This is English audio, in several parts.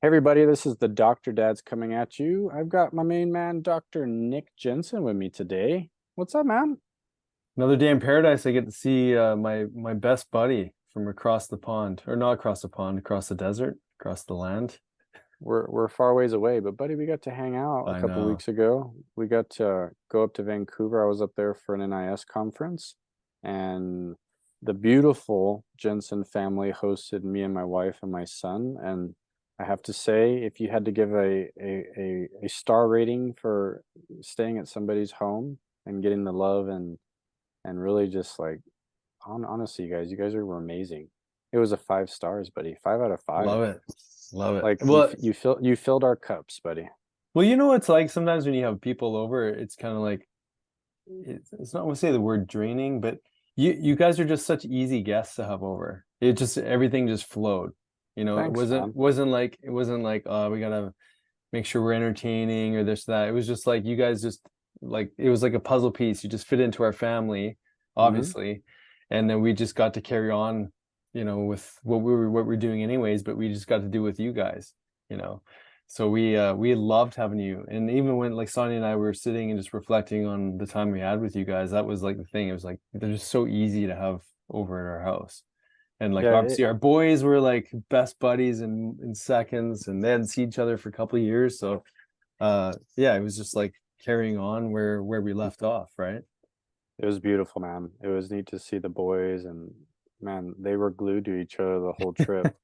Hey everybody, this is the Dr. Dad's coming at you. I've got my main man, Dr. Nick Jensen, with me today. What's up, man? Another day in paradise. I get to see my best buddy from across the pond, or not across the pond, across the desert, across the land. We're far ways away, but buddy, we got to hang out a I couple know. weeks ago. We got to go up to Vancouver. I was up there for an NIS conference, and the beautiful Jensen family hosted me and my wife and my son. And I have to say, if you had to give a star rating for staying at somebody's home and getting the love and really just like honestly, you guys were amazing. It was a 5 stars, buddy. 5 out of 5. Love it. Love it. Like Well, you filled our cups, buddy. you know what it's like sometimes when you have people over, it's kind of like it's not I want to say the word draining, but you guys are just such easy guests to have over. It just everything just flowed. You know, it Thanks, wasn't man. wasn't like it wasn't like we gotta make sure we're entertaining or this that. It was just like you guys just like it was like a puzzle piece. You just fit into our family, Hmm. obviously, and then we just got to carry on, with what we're doing anyways. But we just got to do with you guys, you know. So we loved having you, and even when like Sonia and I were sitting and just reflecting on the time we had with you guys, that was like the thing. It was like they're just so easy to have over at our house. And like Yeah, obviously our boys were like best buddies in seconds and they hadn't seen each other for a couple of years. So yeah, it was just like carrying on where we left off, right? it was beautiful, man. It was neat to see the boys, and man, they were glued to each other the whole trip.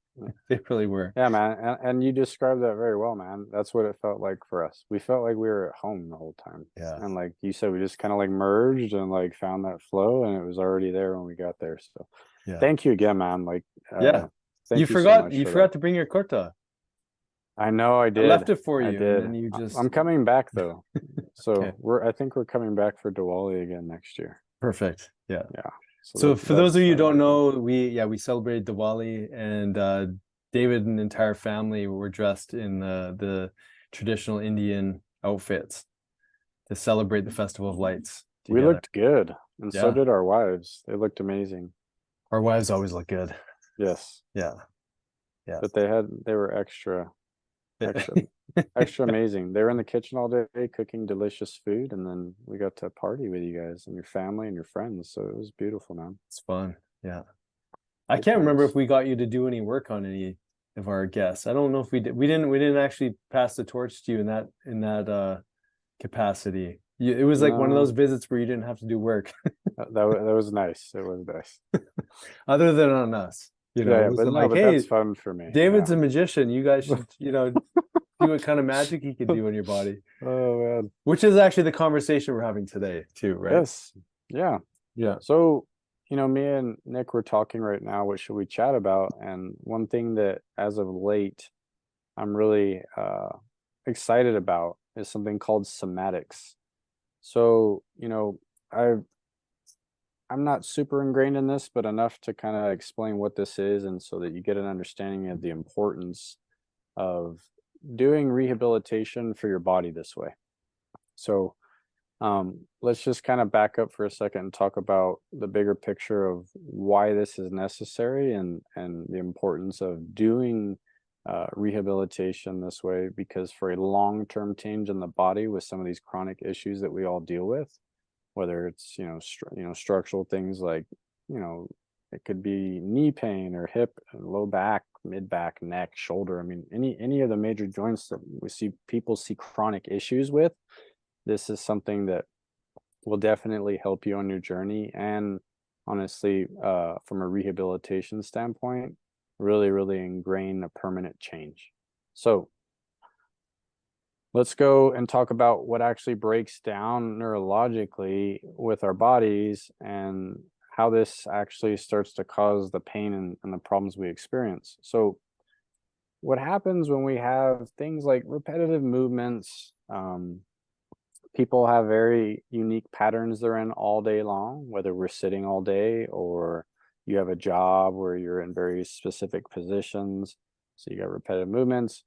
They really were. Yeah, man, and you described that very well, man. That's what it felt like for us. We felt like we were at home the whole time. Yeah. And like you said, we just kind of like merged and like found that flow, and it was already there when we got there. So Yeah. thank you again, man. Like, Yeah. You thank you so forgot much you for that. forgot to bring your kurta. I know I I did. left it for I you and did. then you I'm just coming back though. okay. So I think we're coming back for Diwali again next year. Perfect. Yeah. Yeah. So So for those of you who that'll be don't fun. know, we celebrated Diwali and David and the entire family were dressed in the traditional Indian outfits to celebrate the Festival of Lights We together. looked good, and so Yeah. did our wives. They looked amazing. Our wives always look good. Yes. Yeah. Yeah. But they were extra extra amazing. They were in the kitchen all day cooking delicious food, and then we got to party with you guys and your family and your friends. So it was beautiful, man. It's fun. Yeah. I Good can't remember if times. we got you to do any work on any of our guests. I don't know if we did. We didn't actually pass the torch to you in that capacity. It was like one of those No, visits where you didn't have to do work that was nice. It was nice. other than on us. Yeah, It yeah, but wasn't no, like, but that's hey, fun for me. David's Yeah. a magician. You guys should, see what kind of magic he could do in your body. Oh man. Which is actually the conversation we're having today, too, right? Yes. Yeah. Yeah. So, me and Nick were talking right now, what should we chat about? And one thing that as of late I'm really excited about is something called somatics. So, I'm not super ingrained in this, but enough to kind of explain what this is and so that you get an understanding of the importance of doing rehabilitation for your body this way. So, let's just kind of back up for a second and talk about the bigger picture of why this is necessary and the importance of doing rehabilitation this way. Because for a long-term change in the body with some of these chronic issues that we all deal with, whether it's structural things like you know it could be knee pain or hip and low back, mid back, neck, shoulder. I mean, any of the major joints that we see people see chronic issues with, this is something that will definitely help you on your journey. And honestly, from a rehabilitation standpoint, really, really ingrain a permanent change. So let's go and talk about what actually breaks down neurologically with our bodies and how this actually starts to cause the pain and the problems we experience. So what happens when we have things like repetitive movements? People have very unique patterns they're in all day long, whether we're sitting all day or you have a job where you're in very specific positions. So you got repetitive movements.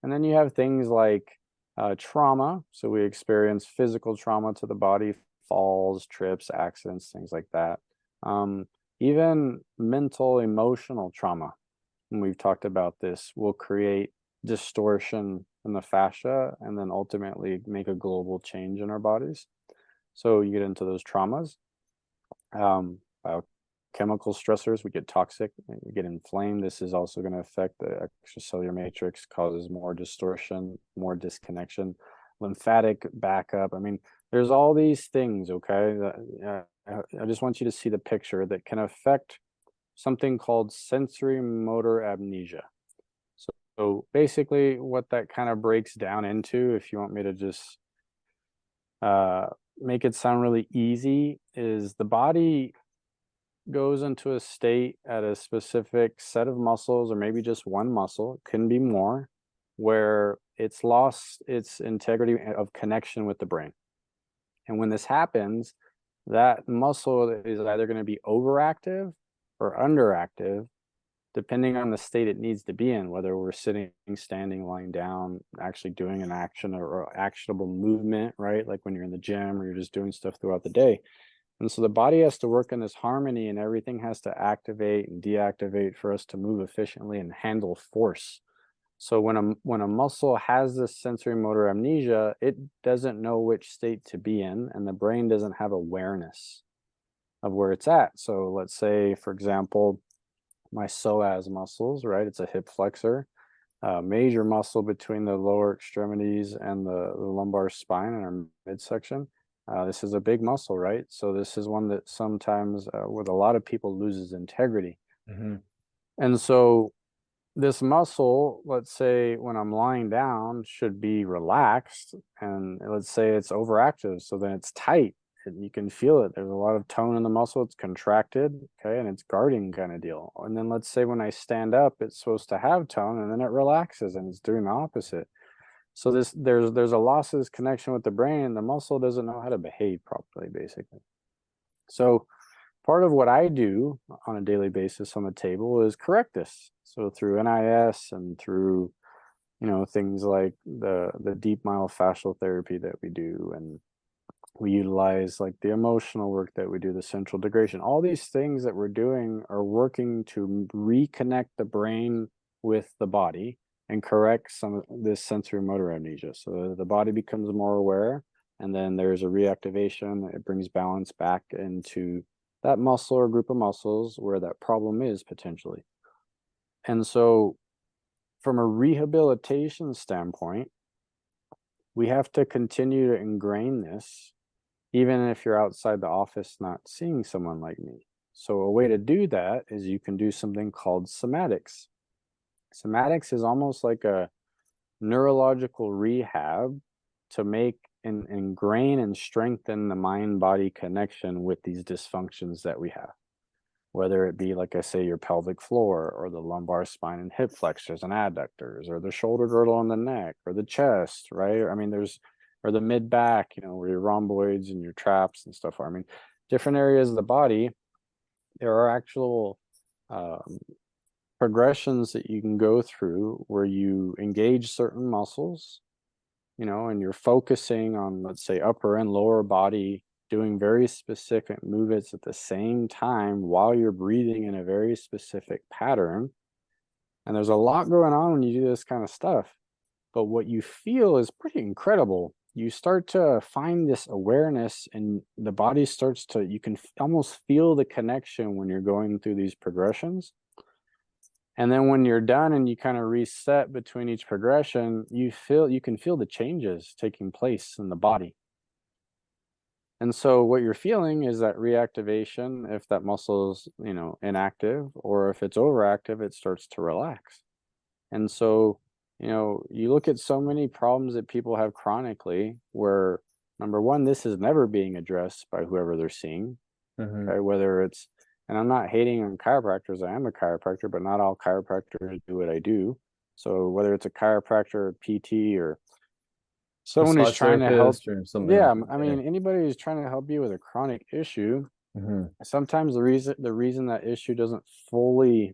And then you have things like trauma. So we experience physical trauma to the body, falls, trips, accidents, things like that. Um, Even mental, emotional trauma, and we've talked about this, will create distortion in the fascia and then ultimately make a global change in our bodies. So you get into those traumas, biochemical stressors, we get toxic, we get inflamed. This is also going to affect the extracellular matrix, causes more distortion, more disconnection, lymphatic backup. I mean, there's all these things, okay? I just want you to see the picture that can affect something called sensory motor amnesia. So basically what that kind of breaks down into, if you want me to just make it sound really easy, is the body goes into a state at a specific set of muscles, or maybe just one muscle, it can be more, where it's lost its integrity of connection with the brain. And when this happens, that muscle is either going to be overactive or underactive, depending on the state it needs to be in, whether we're sitting, standing, lying down, actually doing an action or actionable movement, right? Like when you're in the gym or you're just doing stuff throughout the day. And so the body has to work in this harmony, and everything has to activate and deactivate for us to move efficiently and handle force. So when a muscle has this sensory motor amnesia, it doesn't know which state to be in, and the brain doesn't have awareness of where it's at. So let's say, for example, my psoas muscles, right? It's a hip flexor, major muscle between the lower extremities and the lumbar spine and our midsection. This is a big muscle, right? So this is one that sometimes with a lot of people loses integrity. Mm-hmm. And so this muscle, let's say when I'm lying down, should be relaxed, and let's say it's overactive, so then it's tight and you can feel it. There's a lot of tone in the muscle, it's contracted, okay, and it's guarding kind of deal. And then let's say when I stand up, it's supposed to have tone, and then it relaxes and it's doing the opposite. So there's a loss of this connection with the brain, and the muscle doesn't know how to behave properly, basically. So part of what I do on a daily basis on the table is correct this. So through NIS and through, things like the deep myofascial therapy that we do, and we utilize like the emotional work that we do, the central integration, all these things that we're doing are working to reconnect the brain with the body and correct some of this sensory motor amnesia. So the body becomes more aware, and then there's a reactivation. It brings balance back into that muscle or group of muscles where that problem is potentially. And so from a rehabilitation standpoint, we have to continue to ingrain this, even if you're outside the office not seeing someone like me. So a way to do that is you can do something called somatics. Somatics is almost like a neurological rehab to make and ingrain and strengthen the mind-body connection with these dysfunctions that we have, whether it be, like I say, your pelvic floor or the lumbar spine and hip flexors and adductors, or the shoulder girdle on the neck, or the chest, right? I mean, or the mid back, where your rhomboids and your traps and stuff are. I mean, different areas of the body, there are actual progressions that you can go through where you engage certain muscles, and you're focusing on, let's say, upper and lower body, doing very specific movements at the same time while you're breathing in a very specific pattern. And there's a lot going on when you do this kind of stuff. But what you feel is pretty incredible. You start to find this awareness, and the body starts to, you can almost feel the connection when you're going through these progressions. And then when you're done and you kind of reset between each progression, you can feel the changes taking place in the body. And so what you're feeling is that reactivation, if that muscle is, inactive, or if it's overactive, it starts to relax. And so, you look at so many problems that people have chronically where, number one, this is never being addressed by whoever they're seeing. Mm-hmm. Okay, whether it's, and I'm not hating on chiropractors, I am a chiropractor, but not all chiropractors do what I do. So whether it's a chiropractor or PT or someone who's Massage trying to help, therapist or something yeah, like that. I mean, anybody who's trying to help you with a chronic issue, Mm-hmm. sometimes the reason that issue doesn't fully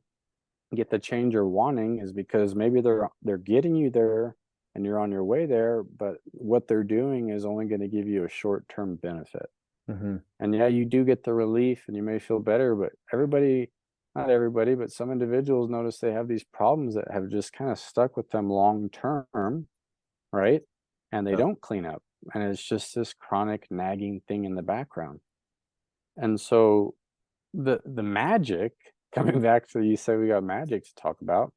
get the change you're wanting is because maybe they're getting you there and you're on your way there, but what they're doing is only going to give you a short-term benefit. Mm-hmm. And yeah, you do get the relief and you may feel better, but everybody, not everybody, but some individuals notice they have these problems that have just kind of stuck with them long term, right? And they Yeah. don't clean up. And it's just this chronic nagging thing in the background. And so the magic, coming back to, you said we got magic to talk about,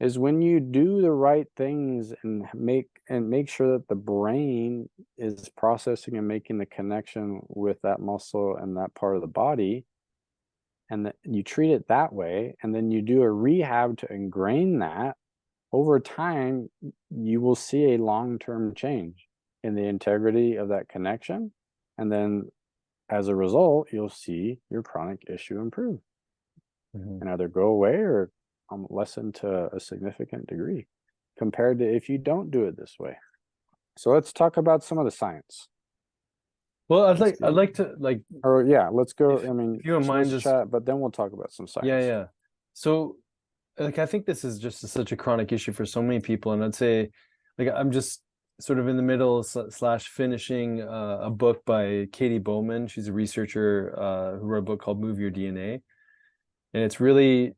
is when you do the right things and make sure that the brain is processing and making the connection with that muscle and that part of the body, and that you treat it that way, and then you do a rehab to ingrain that. Over time you will see a long-term change in the integrity of that connection, and then as a result you'll see your chronic issue improve Mhm. and either go away or lessen to a significant degree compared to if you don't do it this way. So let's talk about some of the science. Well, I'd Let's like I'd get, like to like or yeah, let's go. if I mean, if you don't so mind let's just chat, but then we'll talk about some yeah, science. yeah. So like I think this is just such a chronic issue for so many people, and I'd say like I'm just sort of in the middle slash finishing a book by Katie Bowman. She's a researcher who wrote a book called Move Your DNA, and it's really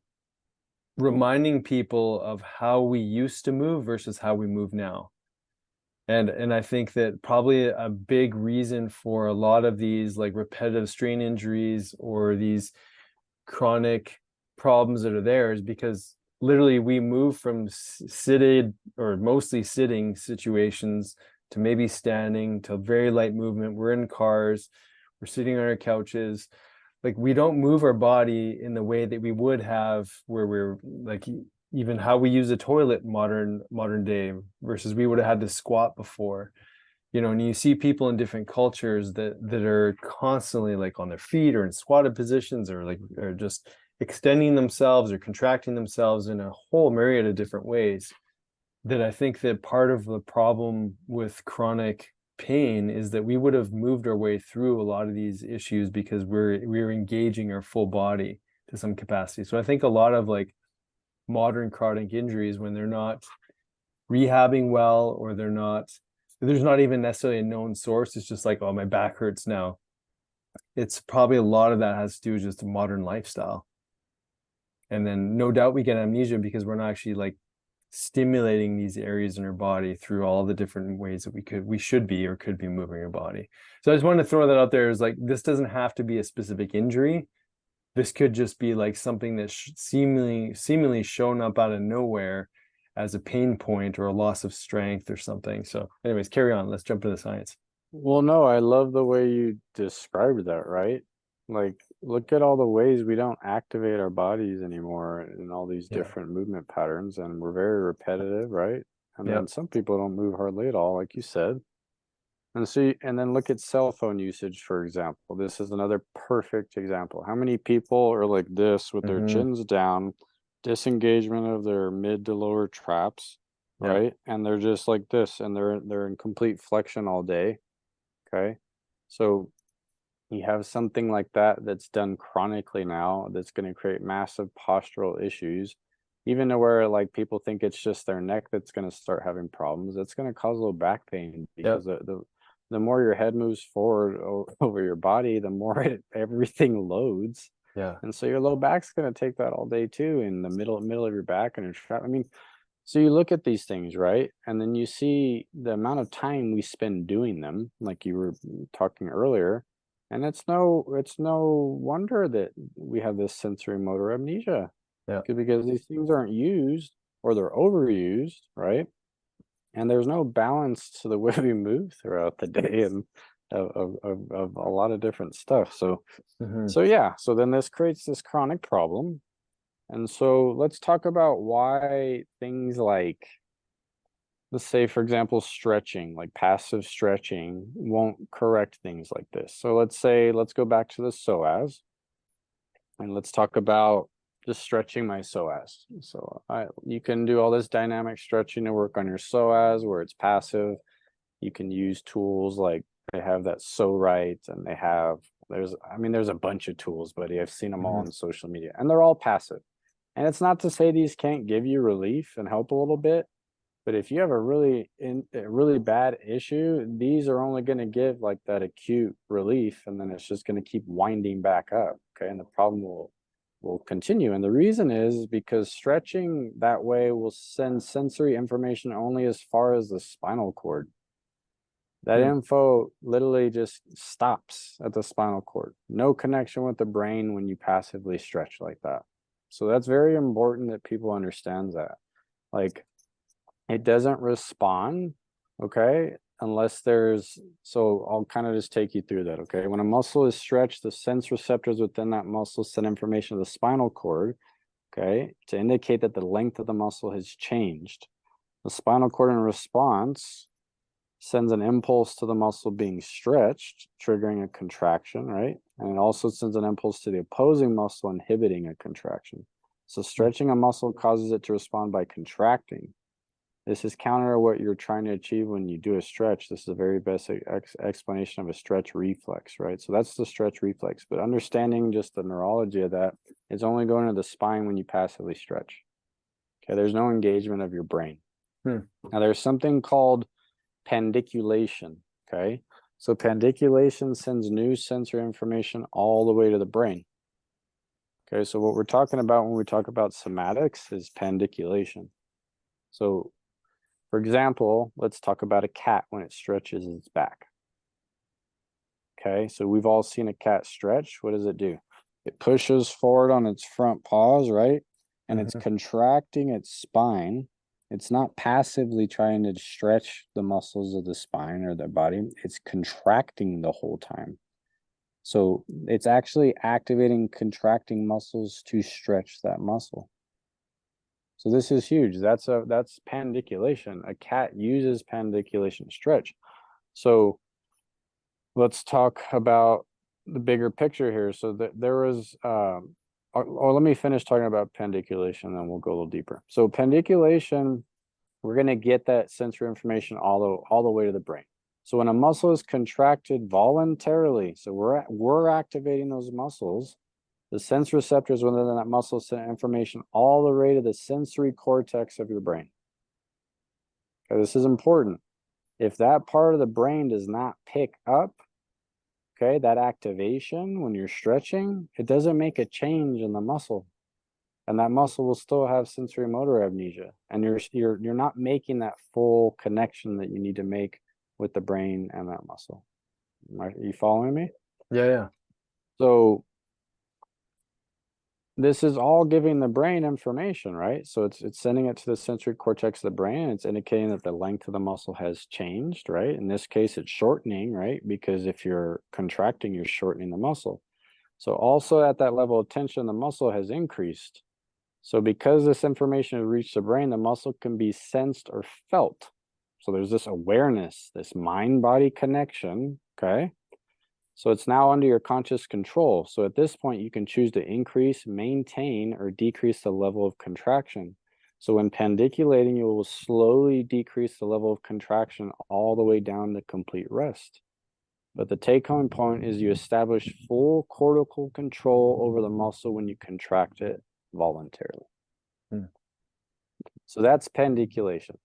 reminding people of how we used to move versus how we move now. And I think that probably a big reason for a lot of these like repetitive strain injuries or these chronic problems that are there is because literally we move from seated or mostly sitting situations to maybe standing to very light movement. We're in cars, we're sitting on our couches. Like we don't move our body in the way that we would have where we're like even how we use a toilet modern day versus we would have had to squat before. And you see people in different cultures that are constantly like on their feet or in squatted positions or like or just extending themselves or contracting themselves in a whole myriad of different ways. That I think that part of the problem with chronic pain is that we would have moved our way through a lot of these issues because we're engaging our full body to some capacity. So I think a lot of like modern chronic injuries, when they're not rehabbing well or there's not even necessarily a known source, it's just like, oh, my back hurts now. It's probably a lot of that has to do with just a modern lifestyle. And then no doubt we get amnesia because we're not actually like stimulating these areas in our body through all the different ways that we should be or could be moving our body. So I just wanted to throw that out there as like, this doesn't have to be a specific injury. This could just be like something that's seemingly shown up out of nowhere as a pain point or a loss of strength or something. So anyways, carry on. Let's jump to the science. Well, no, I love the way you described that, right? Like, look at all the ways we don't activate our bodies anymore in all these Yeah. different movement patterns, and we're very repetitive, right? And Yeah. then some people don't move hardly at all, like you said. And so, and then look at cell phone usage, for example. This is another perfect example. How many people are like this with their Mm-hmm. chins down, disengagement of their mid to lower traps, Yeah. right? And they're just like this, and they're in complete flexion all day. Okay. So you have something like that that's done chronically now that's going to create massive postural issues, even to where like people think it's just their neck that's going to start having problems. It's going to cause low back pain Yeah. because the more your head moves forward over your body, the more everything loads. Yeah. And so your low back's going to take that all day too, in the middle of your back and your trap. I mean, so you look at these things, right? And then you see the amount of time we spend doing them, like you were talking earlier. And it's no wonder that we have this sensory motor amnesia. Yeah. Because these things aren't used or they're overused, right? And there's no balance to the way we move throughout the day and of a lot of different stuff. So Mm-hmm. so yeah, so then this creates this chronic problem. And so let's talk about why things like, let's say, for example, stretching, like passive stretching, won't correct things like this. So let's go back to the psoas and let's talk about just stretching my psoas. So you can do all this dynamic stretching to work on your psoas where it's passive. You can use tools like they have that So Right, and there's a bunch of tools, buddy. I've seen them all Mm-hmm. on social media, and they're all passive. And it's not to say these can't give you relief and help a little bit, but if you have a really bad issue, these are only going to give like that acute relief, and then it's just going to keep winding back up. Okay, and the problem will will continue. And the reason is because stretching that way will send sensory information only as far as the spinal cord. That info literally just stops at the spinal cord. No connection with the brain when you passively stretch like that. So that's very important that people understand that. Like, it doesn't respond, okay, unless there's, so I'll kind of just take you through that, okay? When a muscle is stretched, the sense receptors within that muscle send information to the spinal cord, okay, to indicate that the length of the muscle has changed. The spinal cord in response sends an impulse to the muscle being stretched, triggering a contraction, right? And it also sends an impulse to the opposing muscle, inhibiting a contraction. So stretching a muscle causes it to respond by contracting. This is counter to what you're trying to achieve when you do a stretch. This is a very basic explanation of a stretch reflex, right? So that's the stretch reflex. But understanding just the neurology of that, it's only going to the spine when you passively stretch. Okay, there's no engagement of your brain. Now there's something called pandiculation, okay? So pandiculation sends new sensory information all the way to the brain. Okay, so what we're talking about when we talk about somatics is pandiculation. So, for example, let's talk about a cat when it stretches its back. Okay, so we've all seen a cat stretch. What does it do? It pushes forward on its front paws, right? And it's contracting its spine. It's not passively trying to stretch the muscles of the spine or the body. It's contracting the whole time. So it's actually activating contracting muscles to stretch that muscle. So this is huge. That's pandiculation. A cat uses pandiculation to stretch. So let's talk about the bigger picture here. So there was or let me finish talking about pandiculation, then we'll go a little deeper. So pandiculation, we're going to get that sensory information all the way to the brain. So when a muscle is contracted voluntarily, so we're activating those muscles, the sense receptors within that muscle send information all the way to the sensory cortex of your brain. Okay, this is important. If that part of the brain does not pick up, okay, that activation when you're stretching, it doesn't make a change in the muscle. And that muscle will still have sensory motor amnesia. And you're not making that full connection that you need to make with the brain and that muscle. Are you following me? Yeah. So this is all giving the brain information, right? So it's sending it to the sensory cortex of the brain, and it's indicating that the length of the muscle has changed, right? In this case, it's shortening, right? Because if you're contracting, you're shortening the muscle. So also at that level of tension, the muscle has increased. So because this information has reached the brain, the muscle can be sensed or felt. So there's this awareness, this mind-body connection, okay? So it's now under your conscious control. So at this point, you can choose to increase, maintain, or decrease the level of contraction. So when pandiculating, you will slowly decrease the level of contraction all the way down to complete rest. But the take-home point is you establish full cortical control over the muscle when you contract it voluntarily. So that's pandiculation.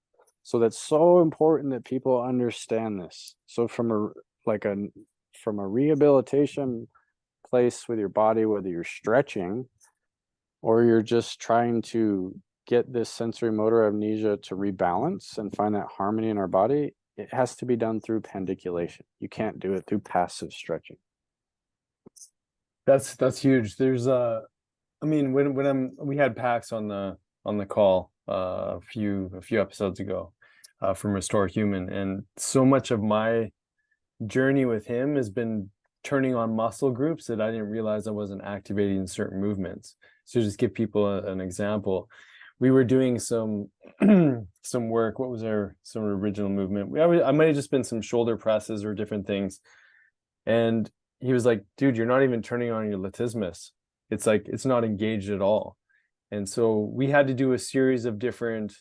So that's so important that people understand this. So from a rehabilitation place with your body, whether you're stretching or you're just trying to get this sensory motor amnesia to rebalance and find that harmony in our body, it has to be done through pandiculation. You can't do it through passive stretching. That's huge. There's I mean, we had Pax on the call a few episodes ago from Restore Human, and so much of my journey with him has been turning on muscle groups that I didn't realize I wasn't activating certain movements. So just give people an example. We were doing some work. What was some original movement? I might have just been some shoulder presses or different things. And he was like, dude, you're not even turning on your latissimus. It's like, it's not engaged at all. And so we had to do a series of different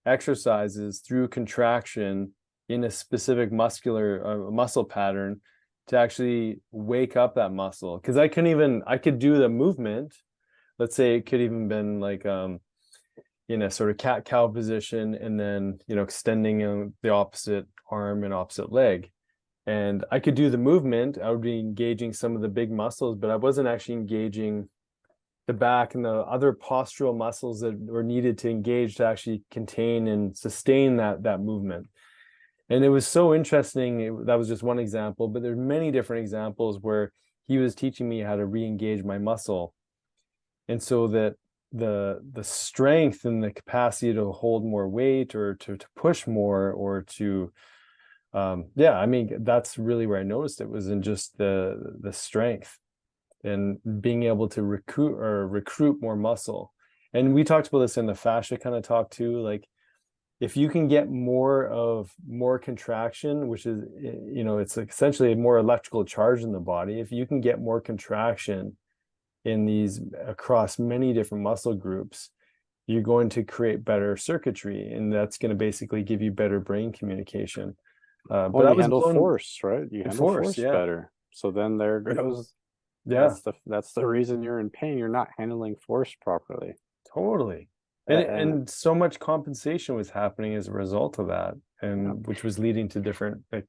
exercises through contraction in a specific muscle pattern to actually wake up that muscle. Because I could do the movement. Let's say it could even been like in a sort of cat-cow position, and then extending the opposite arm and opposite leg. And I could do the movement. I would be engaging some of the big muscles, but I wasn't actually engaging the back and the other postural muscles that were needed to engage to actually contain and sustain that movement. And it was so interesting. That was just one example, but there's many different examples where he was teaching me how to re-engage my muscle. And so that the strength and the capacity to hold more weight or to push more or to yeah, I mean, that's really where I noticed it, was in just the strength and being able to recruit more muscle. And we talked about this in the fascia kind of talk too. Like, if you can get more contraction, which is, you know, it's essentially a more electrical charge in the body. If you can get more contraction in these across many different muscle groups, you're going to create better circuitry, and that's going to basically give you better brain communication. But Well, I you was handle blown. force, right? You handle Force, force yeah, better. So then there goes, yeah, that's the reason you're in pain. You're not handling force properly. totally. And And so much compensation was happening as a result of that, yeah. and which was leading to different, like,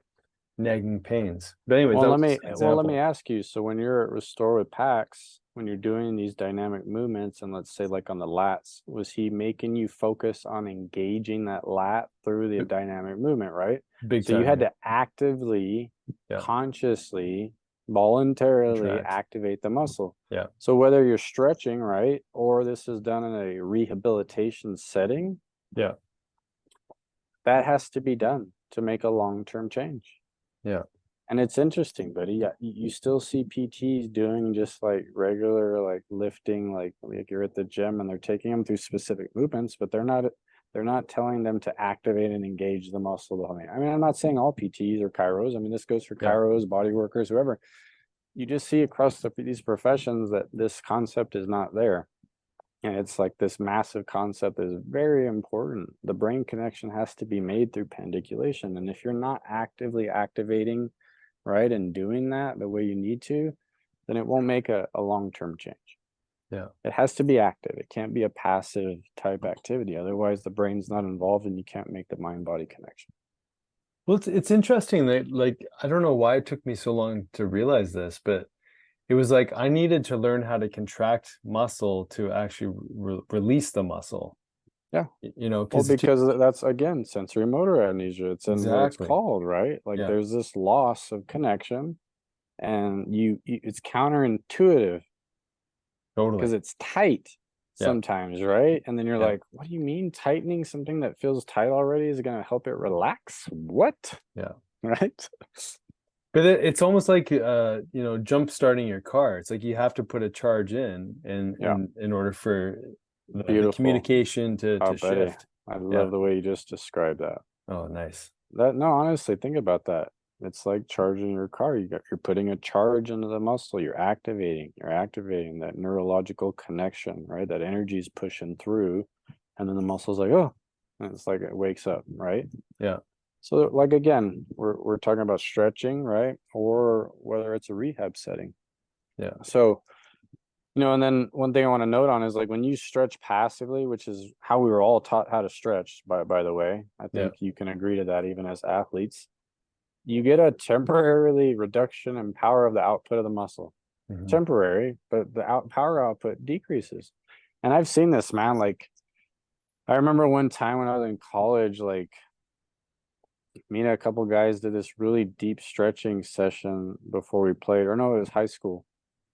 nagging pains. But anyways, Well, that let was me just an well let me example. ask you. So when you're at Restore with Pax, when you're doing these dynamic movements, and let's say like on the lats, was he making you focus on engaging that lat through the dynamic movement, right? Big So you time, had yeah. to actively, Yeah, consciously, voluntarily contract. activate the muscle. Yeah, So whether you're stretching, right, or this is done in a rehabilitation setting, yeah, that has to be done to make a long-term change. yeah, And it's interesting, buddy. Yeah, you still see PTs doing just like regular like lifting, like you're at the gym and they're taking them through specific movements, but they're not telling them to activate and engage the muscle the whole time. I mean, I'm not saying all PTs or chiros. I mean, this goes for yeah, chiros, body workers, whoever. You just see across these professions that this concept is not there. And it's like this massive concept that is very important. The brain connection has to be made through pandiculation. And if you're not actively activating, right, and doing that the way you need to, then it won't make a long-term change. yeah. It has to be active. It can't be a passive type activity. Otherwise, the brain's not involved and you can't make the mind-body connection. Well, it's interesting that, like, I don't know why it took me so long to realize this, but it was like I needed to learn how to contract muscle to actually release the muscle. Yeah. You know, Well, because because that's again sensory motor amnesia. It's in what it's exactly. called, right? Like Yeah, there's this loss of connection and it's counterintuitive because totally. it's tight Yeah, sometimes, right? And then you're yeah, like, what do you mean tightening something that feels tight already is going to help it relax? What? yeah. Right? But it's almost like you know, jump starting your car. It's like you have to put a charge Yeah. in order for the Beautiful. communication Oh, to buddy. shift. I love Yeah. the way you just described that. Oh, nice. That no, honestly, think about that. It's like charging your car. You're putting a charge into the muscle. You're activating that neurological connection, right? That energy is pushing through, and then the muscle's like, oh, and it's like it wakes up, right? Yeah, So like again, we're talking about stretching, right? Or whether it's a rehab setting. yeah, So, and then one thing I want to note on is like when you stretch passively, which is how we were all taught how to stretch, by the way, I yeah. think you can agree to that even as athletes. You get a temporarily reduction in power of the output of the muscle. Hmm. Temporary, but the power output decreases. And I've seen this, man. Like I remember one time when I was in college, like me and a couple guys did this really deep stretching session before we played, or no, it was high school.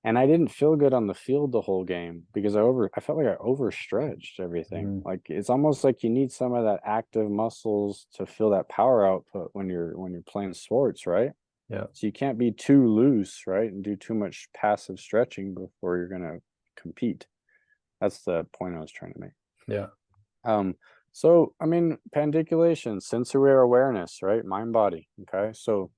And I didn't feel good on the field the whole game because I felt like I overstretched everything. Hmm. Like it's almost like you need some of that active muscles to feel that power output when you're playing sports, right? Yeah, So you can't be too loose, right? And do too much passive stretching before you're gonna compete. That's the point I was trying to make. yeah. Um, so I mean, pandiculation, sensory awareness, right? Mind body. Okay. So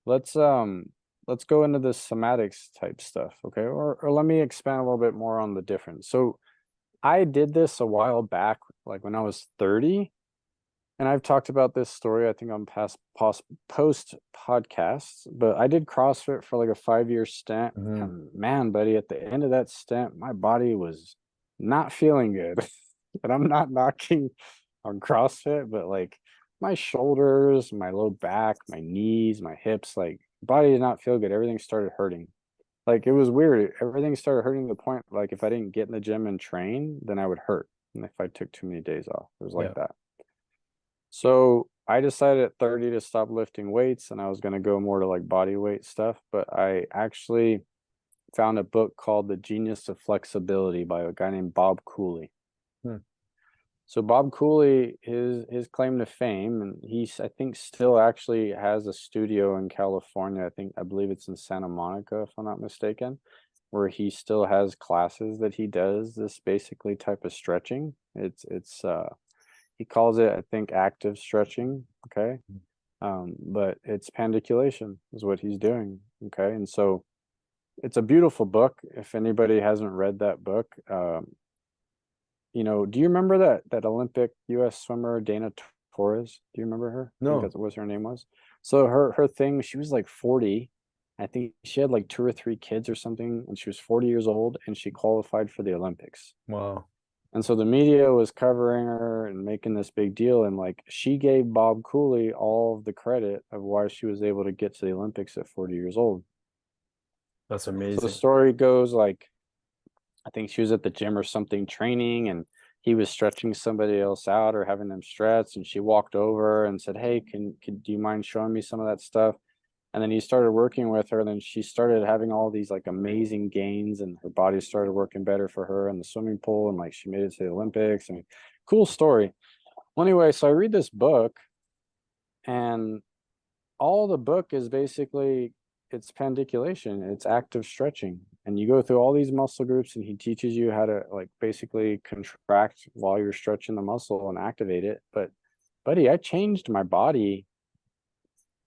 let's um let's go into the somatics type stuff, okay? Or let me expand a little bit more on the difference. So I did this a while back, like when I was 30, and I've talked about this story, I think on post podcasts, but I did CrossFit for like a 5-year stint. Hmm. And man, buddy, at the end of that stint, my body was not feeling good. And I'm not knocking on CrossFit, but like my shoulders, my low back, my knees, my hips, like body did not feel good. Everything started hurting. Like it was weird. Everything started hurting to the point like if I didn't get in the gym and train, then I would hurt. And if I took too many days off, it was like Yeah. that. So I decided at 30 to stop lifting weights and I was going to go more to like body weight stuff. But I actually found a book called The Genius of Flexibility by a guy named Bob Cooley. Hmm. So Bob Cooley, his claim to fame, and he's I think still actually has a studio in California. I believe it's in Santa Monica, if I'm not mistaken, where he still has classes that he does this basically type of stretching. It's he calls it, I think, active stretching. Okay. But it's pandiculation is what he's doing. Okay. And so it's a beautiful book. If anybody hasn't read that book, do you remember that Olympic US swimmer Dana Torres? Do you remember her? I think No. that's what her name was. So her thing, she was like 40. I think she had like two or three kids or something, and she was 40 years old, and she qualified for the Olympics. Wow. And so the media was covering her and making this big deal, and like she gave Bob Cooley all of the credit of why she was able to get to the Olympics at 40 years old. That's So the amazing. story goes like I think she was at the gym or something training, and he was stretching somebody else out or having them stretch, and she walked over and said, "Hey, can do you mind showing me some of that stuff?" And then he started working with her, and then she started having all these like amazing gains, and her body started working better for her in the swimming pool, and like she made it to the Olympics. I mean, cool story. Well, anyway, so I read this book, and all the book is basically it's pandiculation, it's active stretching. And you go through all these muscle groups and he teaches you how to like basically contract while you're stretching the muscle and activate it. But buddy, I changed my body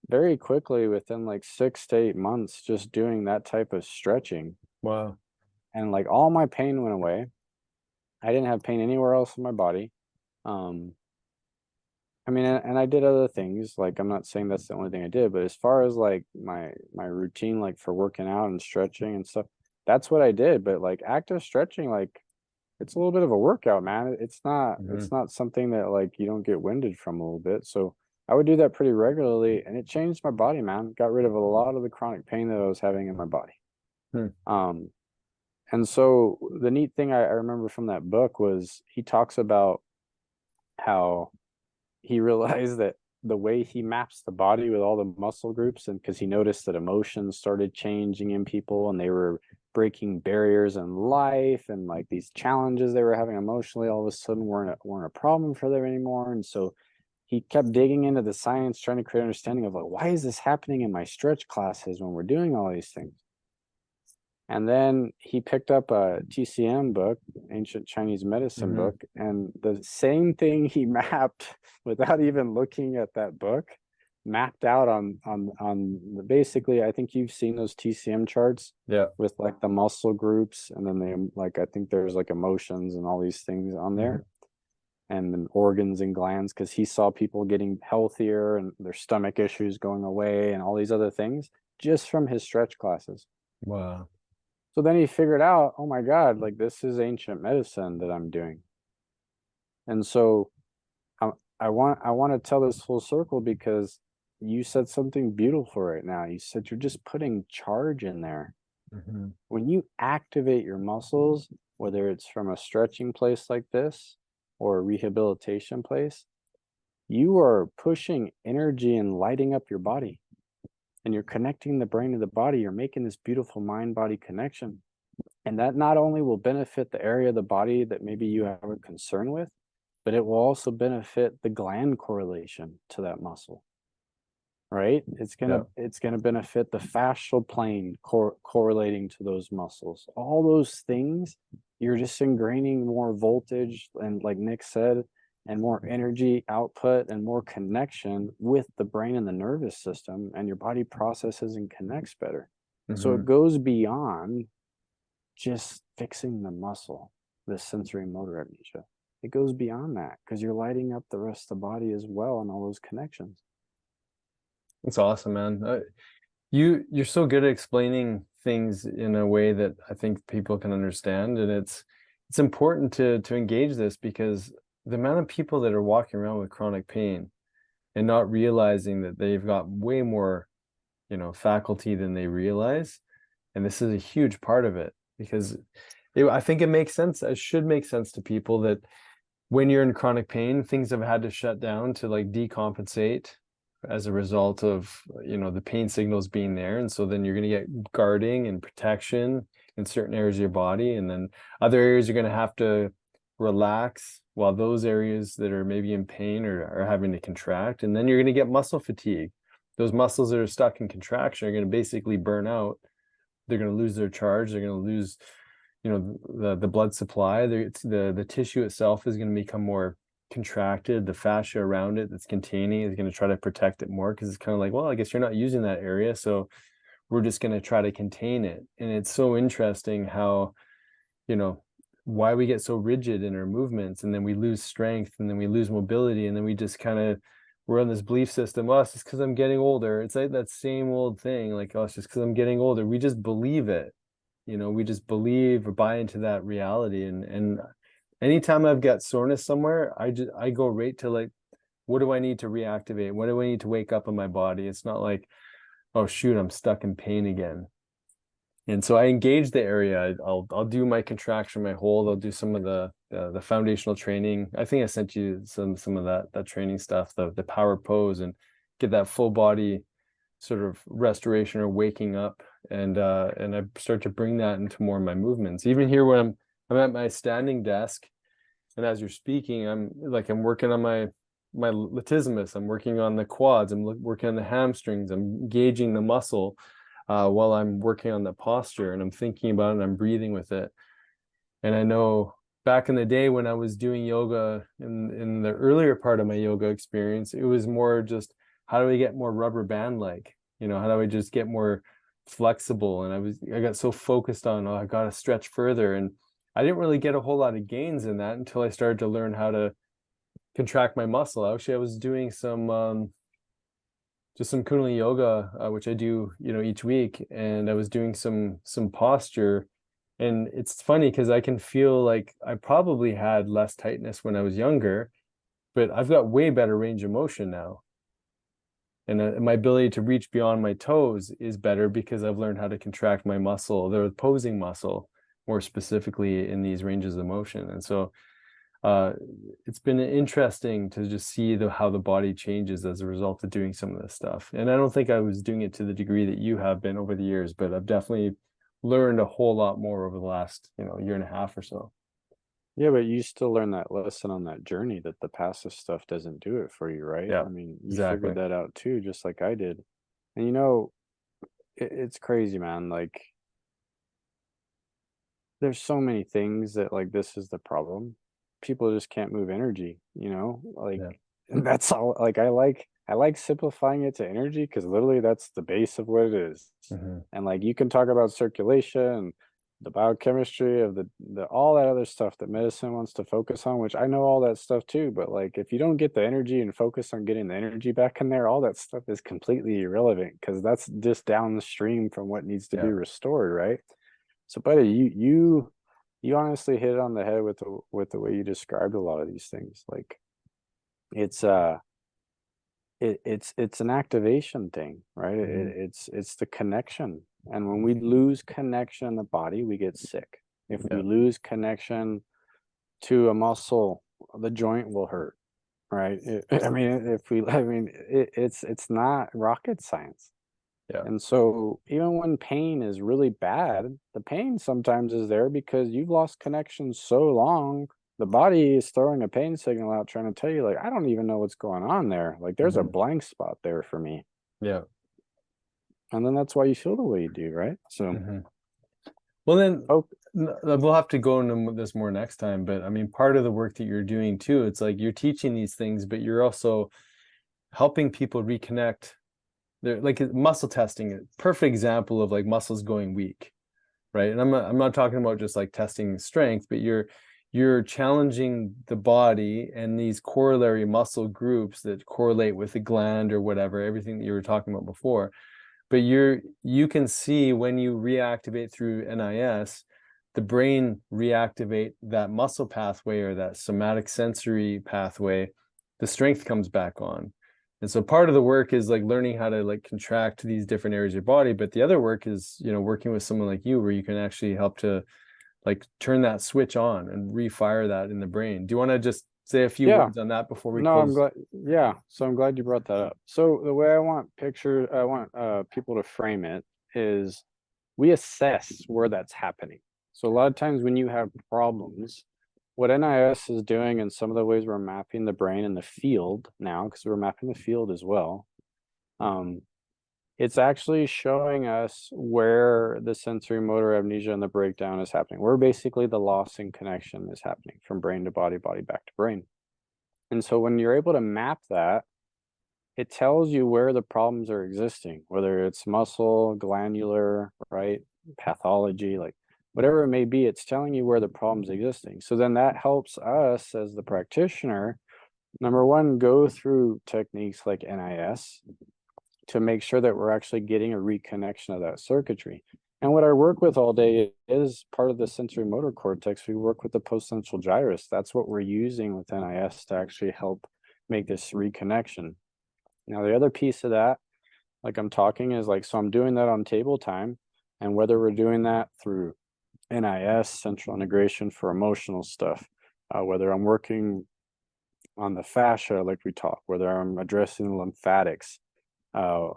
very quickly within like 6 to 8 months just doing that type of stretching. Wow. And like all my pain went away. I didn't have pain anywhere else in my body. Um, I mean, and I did other things. Like, I'm not saying that's the only thing I did, but as far as like my routine, like for working out and stretching and stuff, that's what I did. But like active stretching, like it's a little bit of a workout, man. It's Hmm. not something that like you don't get winded from a little bit. So I would do that pretty regularly, and it changed my body, man. Got rid of a lot of the chronic pain that I was having in my body. Hmm. Um, and so the neat thing I remember from that book was he talks about how he realized that the way he maps the body with all the muscle groups, and because he noticed that emotions started changing in people and they were breaking barriers in life, and like these challenges they were having emotionally all of a sudden weren't a problem for them anymore. And so he kept digging into the science, trying to create understanding of like, why is this happening in my stretch classes when we're doing all these things? And then he picked up a TCM book, ancient Chinese medicine Hmm. book, and the same thing he mapped without even looking at that book, mapped out basically, I think you've seen those TCM charts Yeah. with like the muscle groups, and then they like I think there's like emotions and all these things on Hmm. there, and then organs and glands, because he saw people getting healthier and their stomach issues going away and all these other things just from his stretch classes. Wow. So then he figured out, oh my God, like this is ancient medicine that I'm doing. And so I, I want to tell this full circle because you said something beautiful right now. You said you're just putting charge in there. Hmm. When you activate your muscles, whether it's from a stretching place like this or a rehabilitation place, you are pushing energy and lighting up your body. And you're connecting the brain to the body. You're making this beautiful mind body connection. And that not only will benefit the area of the body that maybe you have a concern with, but it will also benefit the gland correlation to that muscle, right? Yeah. It's gonna benefit the fascial plane correlating to those muscles. All those things, you're just ingraining more voltage, and like Nick said, and more energy output and more connection with the brain and the nervous system, and your body processes and connects better. So Hmm. it goes beyond just fixing the muscle, the sensory motor amnesia. It goes beyond that because you're lighting up the rest of the body as well and all those connections. It's awesome, man. You're so good at explaining things in a way that I think people can understand, and it's important to engage this because the amount of people that are walking around with chronic pain and not realizing that they've got way more, faculty than they realize, And this is a huge part of it, because I think it makes sense. It should make sense to people that when you're in chronic pain, things have had to shut down to like decompensate as a result of, you know, the pain signals being there. And so then you're going to get guarding and protection in certain areas of your body. And then other areas you're going to have to relax, while those areas that are maybe in pain are having to contract. And then you're going to get muscle fatigue. Those muscles that are stuck in contraction are going to basically burn out. They're going to lose their charge. They're going to lose, you know, the blood supply. The tissue itself is going to become more contracted. The fascia around it that's containing is going to try to protect it more, because it's kind of like, well, I guess you're not using that area, so we're just going to try to contain it. And it's so interesting how, you know, why we get so rigid in our movements, and then we lose strength, and then we lose mobility, and then we just kind of, we're on this belief system, well, it's just because I'm getting older. It's like that same old thing, like, oh, it's just because I'm getting older. We just believe it. You know, we just believe or buy into that reality. And anytime I've got soreness somewhere, I go right to like, what do I need to reactivate? What do I need to wake up in my body? It's not like, oh shoot, I'm stuck in pain again. And so I engage the area. I'll do my contraction, my hold. I'll do some of the foundational training. I think I sent you some of that training stuff, the power pose, and get that full body sort of restoration or waking up. And I start to bring that into more of my movements. Even here when I'm at my standing desk, and as you're speaking, I'm working on my latissimus. I'm working on the quads. I'm working on the hamstrings. I'm engaging the muscle while I'm working on the posture, and I'm thinking about it, and I'm breathing with it. And I know back in the day when I was doing yoga in the earlier part of my yoga experience, it was more just, how do we get more rubber band like? You know, how do I just get more flexible? And I got so focused on, oh, I got to stretch further. And I didn't really get a whole lot of gains in that until I started to learn how to contract my muscle. Actually, I was doing some just some Kundalini yoga, which I do, you know, each week, and I was doing some posture. And it's funny because I can feel like I probably had less tightness when I was younger, but I've got way better range of motion now. And my ability to reach beyond my toes is better because I've learned how to contract my muscle, the posing muscle, more specifically in these ranges of motion. And so it's been interesting to just see how the body changes as a result of doing some of this stuff. And I don't think I was doing it to the degree that you have been over the years, but I've definitely learned a whole lot more over the last, you know, year and a half or so. Yeah, but you still learn that lesson on that journey that the passive stuff doesn't do it for you, right? Yeah, I mean, you exactly. figured that out too, just like I did. And you know, it's crazy, man. Like, there's so many things that, like, this is the problem. People just can't move energy, you know? Like, Yeah. that's all. Like, I like simplifying it to energy because literally that's the base of what it is. Hmm. And like, you can talk about circulation and the biochemistry of the all that other stuff that medicine wants to focus on, which I know all that stuff too. But like, if you don't get the energy and focus on getting the energy back in there, all that stuff is completely irrelevant because that's just downstream from what needs to be Yeah. restored, right? So, buddy, you honestly hit it on the head with the way you described a lot of these things. Like, it's it's an activation thing, right? Hmm. It's the connection, and when we lose connection in the body, we get sick. If we Yeah. lose connection to a muscle, the joint will hurt, right? I mean, it's not rocket science. Yeah. And so even when pain is really bad, the pain sometimes is there because you've lost connection so long. The body is throwing a pain signal out trying to tell you, like, I don't even know what's going on there. Like, there's a Hmm. blank spot there for me. Yeah. And then that's why you feel the way you do, right? So, Hmm. Well, then oh, we'll have to go into this more next time. But I mean, part of the work that you're doing too, it's like you're teaching these things, but you're also helping people reconnect. They're like muscle testing, perfect example of like muscles going weak, right? And I'm not talking about just like testing strength, but you're challenging the body and these corollary muscle groups that correlate with the gland or whatever, everything that you were talking about before. But you can see when you reactivate through NIS, the brain reactivate that muscle pathway or that somatic sensory pathway, the strength comes back on. And so part of the work is like learning how to like contract these different areas of your body, but the other work is, you know, working with someone like you where you can actually help to like turn that switch on and refire that in the brain. Do you want to just say a few Yeah. words on that before we No, I'm close? glad. Yeah. So I'm glad you brought that up. So the way I want people to frame it is we assess where that's happening. So a lot of times when you have problems, what NIS is doing and some of the ways we're mapping the brain in the field now, because we're mapping the field as well, um, it's actually showing us where the sensory motor amnesia and the breakdown is happening. Where basically the loss in connection is happening from brain to body, body back to brain. And so when you're able to map that, it tells you where the problems are existing, whether it's muscle, glandular, right, pathology, like whatever it may be, it's telling you where the problem's existing. So then that helps us as the practitioner, number one, go through techniques like NIS to make sure that we're actually getting a reconnection of that circuitry. And what I work with all day is part of the sensory motor cortex. We work with the postcentral gyrus. That's what we're using with NIS to actually help make this reconnection. Now, the other piece of that, like I'm talking, is like, so I'm doing that on table time. And whether we're doing that through NIS, central integration for emotional stuff, whether I'm working on the fascia, like we talked, whether I'm addressing lymphatics, uh,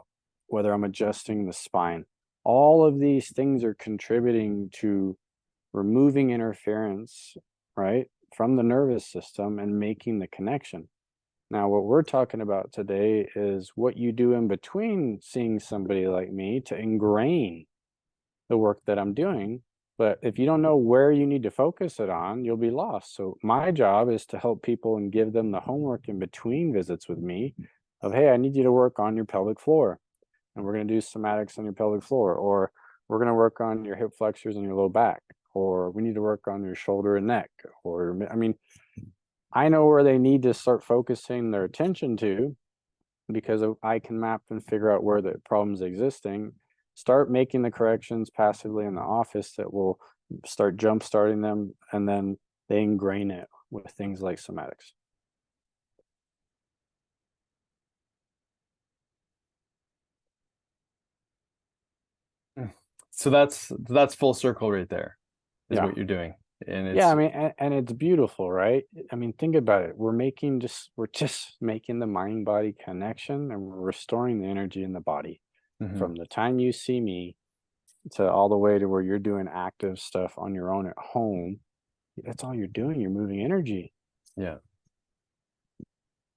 whether I'm adjusting the spine, all of these things are contributing to removing interference, right, from the nervous system and making the connection. Now, what we're talking about today is what you do in between seeing somebody like me to ingrain the work that I'm doing. But if you don't know where you need to focus it on, you'll be lost. So my job is to help people and give them the homework in between visits with me of, hey, I need you to work on your pelvic floor. And we're going to do somatics on your pelvic floor, or we're going to work on your hip flexors and your low back, or we need to work on your shoulder and neck. Or, I mean, I know where they need to start focusing their attention to because I can map and figure out where the problem's existing, start making the corrections passively in the office that will start jump starting them, and then they ingrain it with things like somatics. So that's full circle right there, is Yeah. what you're doing. And Yeah, I it's mean, and it's beautiful, right? I mean, think about it. We're just making the mind body connection and we're restoring the energy in the body mhm, from the time you see me to all the way to where you're doing active stuff on your own at home. That's all you're doing. You're moving energy. yeah,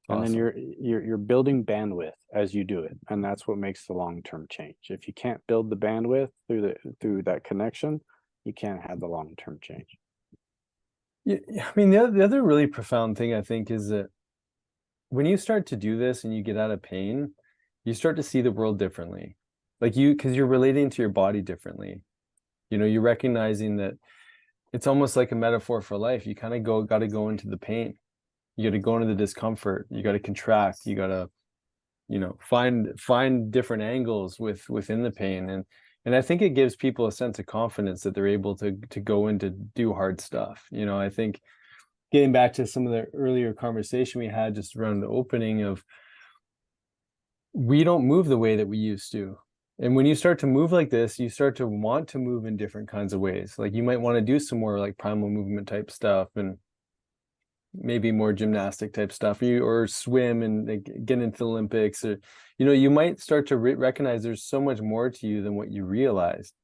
And then awesome. you're building bandwidth as you do it. And that's what makes the long-term change. If you can't build the bandwidth through that connection, you can't have the long-term change. Yeah, I mean, the other really profound thing I think is that when you start to do this and you get out of pain, you start to see the world differently. Like because you're relating to your body differently. You know, you're recognizing that it's almost like a metaphor for life. You kind of got to go into the pain. You got to go into the discomfort. You got to contract. You got to, you know, find different angles within the pain. And I think it gives people a sense of confidence that they're able to go in to do hard stuff. You know, I think getting back to some of the earlier conversation we had just around the opening of we don't move the way that we used to. And when you start to move like this, you start to want to move in different kinds of ways. Like you might want to do some more like primal movement type stuff and maybe more gymnastic type stuff, or swim and like, get into the Olympics, or you know, you might start to recognize there's so much more to you than what you realized.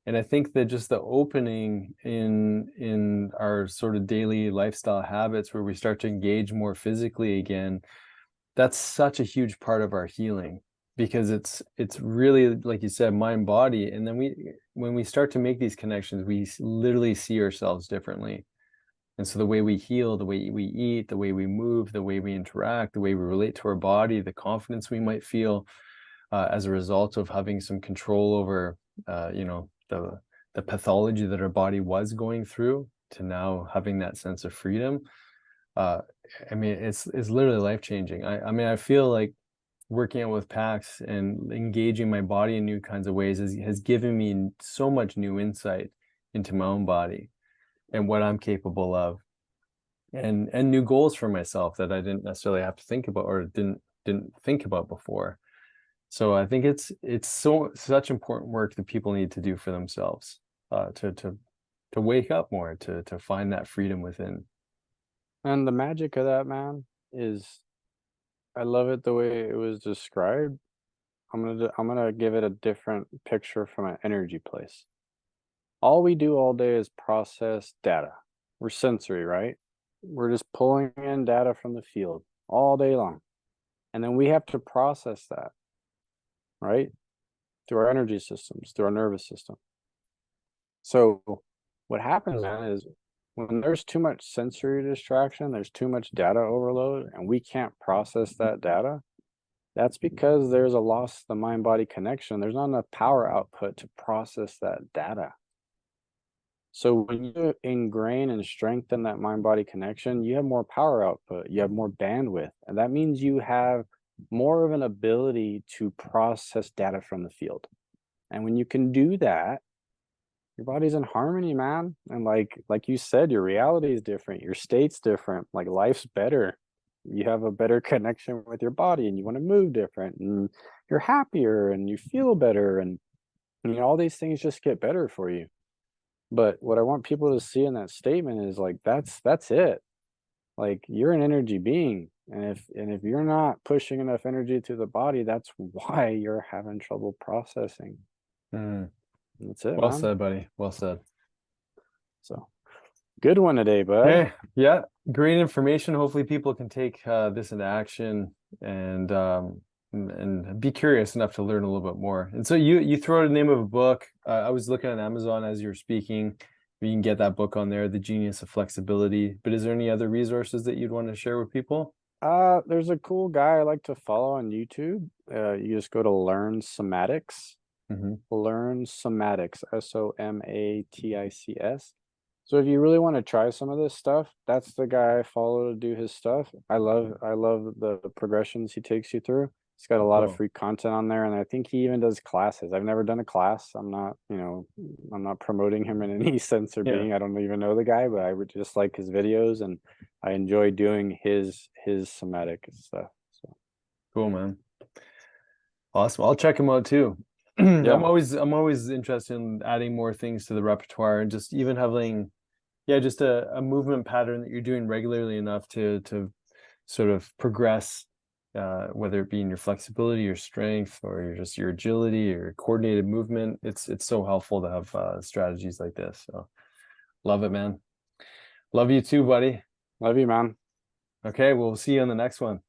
And I think that just the opening in our sort of daily lifestyle habits where we start to engage more physically again, that's such a huge part of our healing because it's really like you said, mind body. And then when we start to make these connections, we literally see ourselves differently. And so the way we heal, the way we eat, the way we move, the way we interact, the way we relate to our body, the confidence we might feel as a result of having some control over, you know, the pathology that our body was going through to now having that sense of freedom. Uh, I mean, it's literally life changing. I mean, I feel like working out with PAX and engaging my body in new kinds of ways has given me so much new insight into my own body and what I'm capable of, and new goals for myself that I didn't necessarily have to think about or didn't didn't think about before. So I think it's such important work that people need to do for themselves, to wake up more, to find that freedom within. And the magic of that, man, is I love it the way it was described. I'm gonna give it a different picture from an energy place. All we do all day is process data. We're sensory, right? We're just pulling in data from the field all day long. And then we have to process that, right? Through our energy systems, through our nervous system. So what happens, man, is when there's too much sensory distraction, there's too much data overload, and we can't process that data. That's because there's a loss of the mind-body connection. There's not enough power output to process that data. So when you ingrain and strengthen that mind-body connection, you have more power output, you have more bandwidth, and that means you have more of an ability to process data from the field. And when you can do that, your body's in harmony, man. And like you said, your reality is different, your state's different, like life's better. You have a better connection with your body and you want to move different and you're happier and you feel better and all these things just get better for you. But what I want people to see in that statement is like that's it. Like you're an energy being. And if you're not pushing enough energy to the body, that's why you're having trouble processing. Mm. That's it, Well man. said, buddy. Well said. So good one today, bud. Hey, yeah, great information. Hopefully people can take this into action and be curious enough to learn a little bit more. And so you throw out the name of a book. I was looking at Amazon as you were speaking. You can get that book on there, The Genius of Flexibility. But is there any other resources that you'd want to share with people? There's a cool guy I like to follow on YouTube. You just go to Learn Somatics. Mm-hmm. Learn Somatics, Somatics. So if you really want to try some of this stuff, that's the guy I follow to do his stuff. I love the progressions he takes you through. He's got a lot of Cool. free content on there, and I think he even does classes. I've never done a class. I'm not promoting him in any sense or Yeah, being. I don't even know the guy, but I would just like his videos, and I enjoy doing his somatic stuff. So cool, man. Awesome. I'll check him out too. yeah. I'm always interested in adding more things to the repertoire and just even having, yeah, just a movement pattern that you're doing regularly enough to sort of progress, whether it be in your flexibility, your strength, or your agility or coordinated movement. It's so helpful to have strategies like this. So love it, man. Love you too, buddy. Love you, man. Okay, we'll see you on the next one.